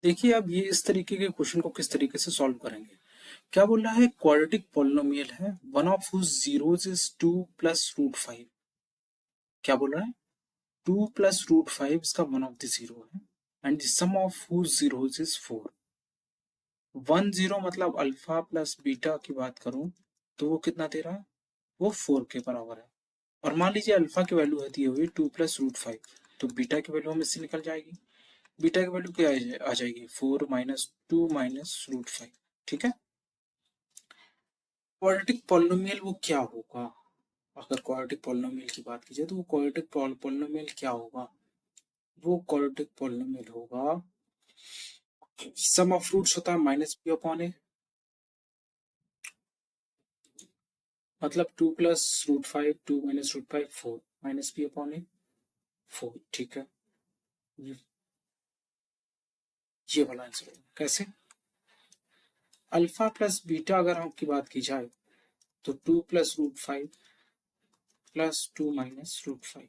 देखिए अब ये इस तरीके के क्वेश्चन को किस तरीके से सॉल्व करेंगे। क्या बोल रहा है, क्वाड्रेटिक पॉलिनोमियल है, one of whose zeros is 2 plus root 5। क्या बोल रहा है, 2 प्लस रूट 5 इसका वन ऑफ द जीरो है, and the sum of whose zeros is 4। 1 0 मतलब अल्फा प्लस बीटा की बात करूं तो वो कितना दे रहा है, वो 4 के बराबर है। और मान लीजिए अल्फा की वैल्यू है दी हुई 2 प्लस रूट 5, तो बीटा की वैल्यू हमें इससे निकल जाएगी। बीटा की वैल्यू क्या आ जाएगी, 4 माइनस 2 माइनस रूट 5। ठीक है। क्वाड्रेटिक पॉलिनोमियल वो क्या होगा, अगर क्वाड्रेटिक पॉलिनोमियल की बात की जाए तो वो क्वाड्रेटिक पॉलिनोमियल क्या होगा, वो क्वाड्रेटिक पॉलिनोमियल होगा, सम ऑफ रूट्स होता है माइनस पी अपॉन ए, मतलब 2 plus root 5, 2 minus root 5 4 minus p upon a 4। ठीक है, ये वाला आंसर होगा। कैसे, अल्फा प्लस बीटा अगर हम की बात की जाए तो 2 plus root 5 plus 2 minus root 5,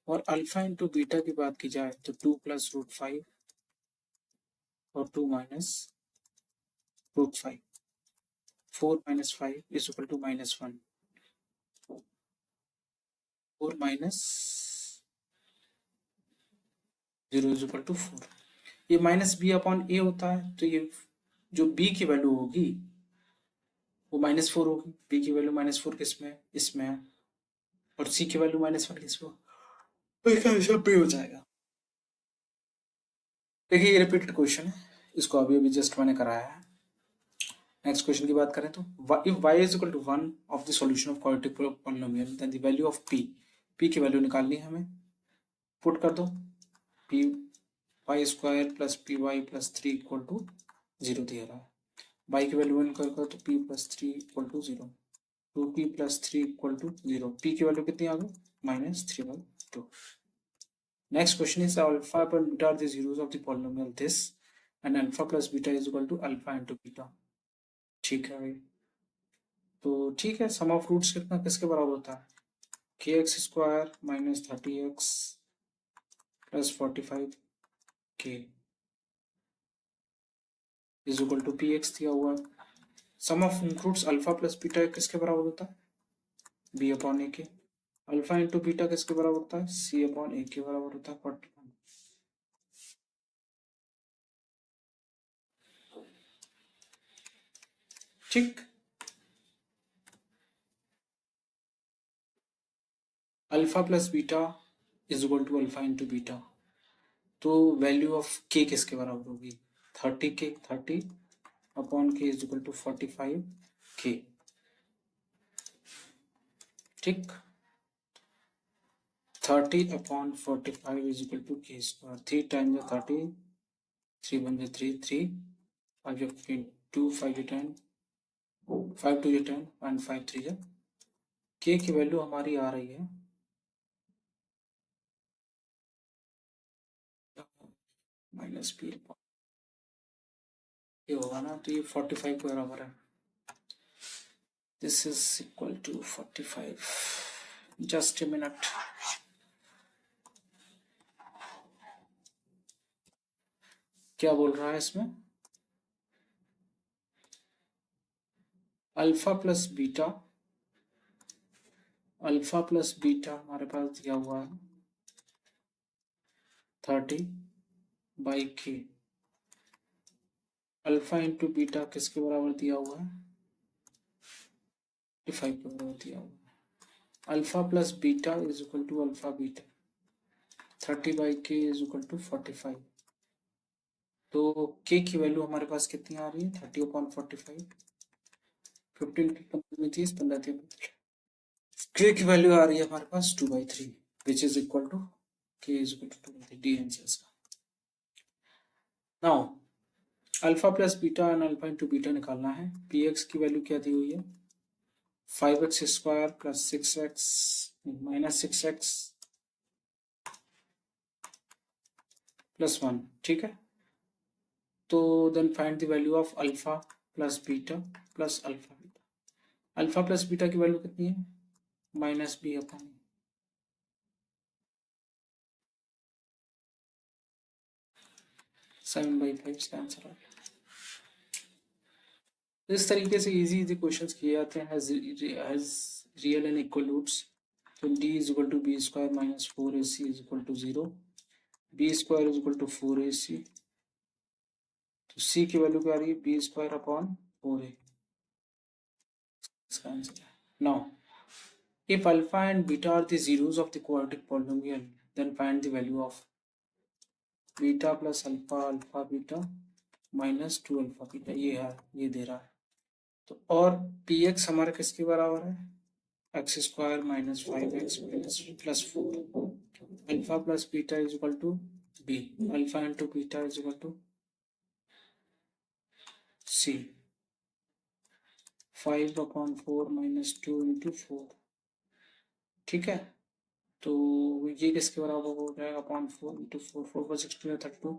और अल्फा इंटू बीटा की बात की जाए तो 2 प्लस रूट 5 और 2 minus root 5। 4 minus 5 is equal to minus 1, 4 minus 0 is equal to 4। ये माइनस बी अपॉन ए होता है, तो ये जो बी की वैल्यू होगी वो माइनस 4 होगी। बी की वैल्यू माइनस 4 किसमें, इसमें है, और सी की वैल्यू माइनस 1 किसमें, तो इसका आंसर बी हो जाएगा। देखिए ये रिपीटेड क्वेश्चन है, इसको अभी अभी जस्ट मैंने कराया है। नेक्स्ट क्वेश्चन की बात करें तो if y is equal to 1 of the solution of quadratic polynomial then the value of p की वैल्यू निकालनी है हमें। पुट कर दो, p y square plus p y plus 3 equal to 0 दिया रहा है। y की वैल्यू वन कर तो p plus 3 equal to 0, 2p plus 3 equal to 0, p की वैल्यू कितनी आ गई, minus 3/2। Next question is alpha and beta are the zeros of the polynomial this, and alpha plus beta is equal to alpha into beta. ठीक है भाई, तो ठीक है, सम ऑफ रूट्स कितना किसके बराबर होता है, के x square minus 30x plus 45k is equal to p x दिया हुआ है। Sum of roots alpha plus beta किसके बराबर होता है, बी अपॉन ए के। अल्फा इंटू बीटा किसके बराबर होता है, सी अपॉन ए के बराबर होता है 41। ठीक, alpha plus beta is equal to alpha into beta, तो वैल्यू ऑफ के किसके बराबर होगी, 30k, 30 अपॉन के इज इक्वल टू 45k। ठीक, 30 upon 45 is equal to k square, 3 times 30, 3 1 3, 3 5 15, 2 5 10, 5 2 10 and 5 3 के की वैल्यू हमारी आ रही है माइनस पी, ये होगा ना, तो ये 45 के बराबर है। This is equal to 45। Just a minute, क्या बोल रहा है इसमें, alpha plus beta, alpha plus beta हमारे पास दिया हुआ है 30 बाई के, अल्फा इंटू बीटा किसके बराबर दिया हुआ है, 55 के बराबर दिया हुआ है। Alpha plus beta is equal to alpha beta, 30 by k is equal to 45। तो के की वैल्यू हमारे पास कितनी आ रही है, 30 अपॉन 45, 15 15 30, 15 3, के की वैल्यू आ रही है हमारे पास 2/3 which is equal to k is equal to 2/3, the answer इसका। Now alpha plus beta and alpha into beta निकालना है। पी एक्स की वैल्यू क्या दी हुई है, 5x square plus 6x minus 6x plus 1। ठीक है, तो then find the value of alpha plus beta plus alpha beta. Alpha plus beta की वैल्यू कितनी है, माइनस बी अपॉन, 7/5 इसका आंसर आ गया। इस तरीके से इजी इजी क्वेश्चंस किए जाते हैं as real and equal roots. तो d is equal to b square minus 4ac is equal to 0, b square is equal to 4ac, तो c की वैल्यू क्या आ रही है, बी स्क्वायर अपॉन 4a, इसका आंसर है। Now if alpha and beta are the zeros of the quadratic polynomial, then find the value of beta plus alpha alpha beta minus 2 alpha beta। ये है, ये दे रहा है। तो और px हमारा किसके बराबर है, x square minus 5x plus 4, alpha plus beta is equal to b, alpha into beta is equal to c, 5/4 minus 2 into 4। ठीक है, तो ये किसके बराबर हो जाएगा, upon 4 into 4, 4/16 32,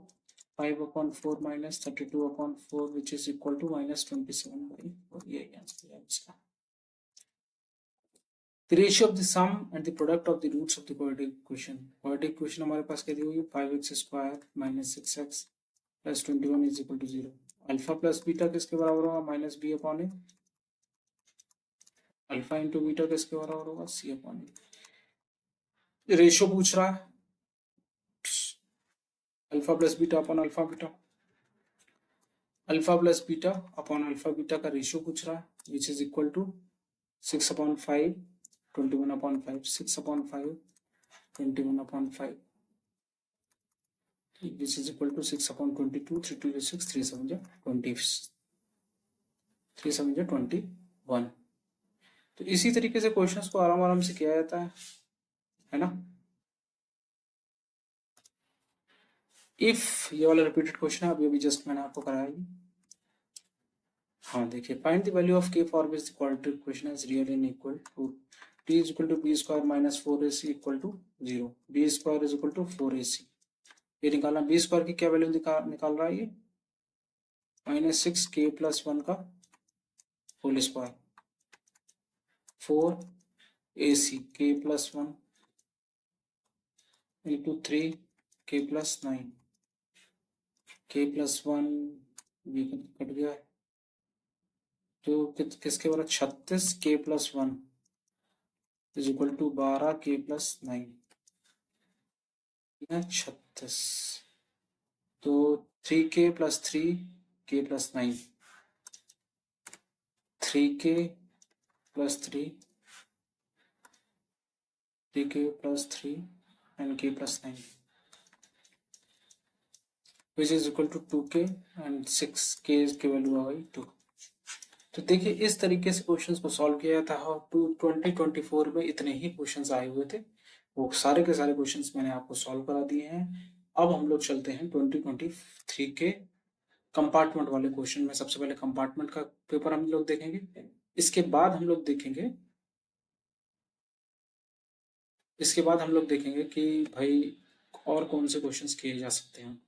5/4 minus 32/4 which is equal to minus 27/4। ये आंसर है इसका। The ratio of the sum and the product of the roots of the quadratic equation। quadratic equation हमारे पास क्या दी हुई है, 5x square minus 6x plus 21 is equal to 0। Alpha plus beta किसके बराबर होगा, minus b upon a, alpha into beta किसके बराबर होगा, सी अपॉन ए। रेशियो पूछ रहा है, alpha plus beta upon alpha beta, alpha plus beta upon alpha beta का रेशियो पूछ रहा है, विच is equal to 6/5 21/5, 6/5 21/5 which is equal to 6/22, 3 2 6, 3 7 20, 3 7 21। तो इसी तरीके से क्वेश्चंस को आराम आराम से किया जाता है ना। इफ ये वाला रिपीटेड क्वेश्चन है, अभी जस्ट मैंने आपको कराया। हाँ देखिए, find the value of k for which the quadratic equation is real and equal to t is equal to b square minus 4ac equal to 0, b square is equal to 4ac। ये निकालना, B square की क्या value निकाल रहा है, ये -6k plus 1 का whole square, 4ac k plus 1 into 3k plus 9, k plus 1 ये कट गया है, तो किसके बराबर, 36k plus 1 is equal to 12k plus 9, 36। तो 3k plus 3k plus 9, 3k plus 3, 3k plus 3 and k plus 9 which is equal to 2k and 6k की value आ गई 2। तो देखिए, इस तरीके से क्वेश्चंस को सॉल्व किया जाता है और 2024 में इतने ही क्वेश्चंस आए हुए थे, वो सारे के सारे क्वेश्चंस मैंने आपको सॉल्व करा दिए हैं। अब हम लोग चलते हैं 2023 के कंपार्टमेंट वाले क्वेश्चन में। सबसे पहले कंपार्टमेंट का पेपर हम लोग देखेंगे, इसके बाद हम लोग देखेंगे कि भाई और कौन से क्वेश्चंस किए जा सकते हैं।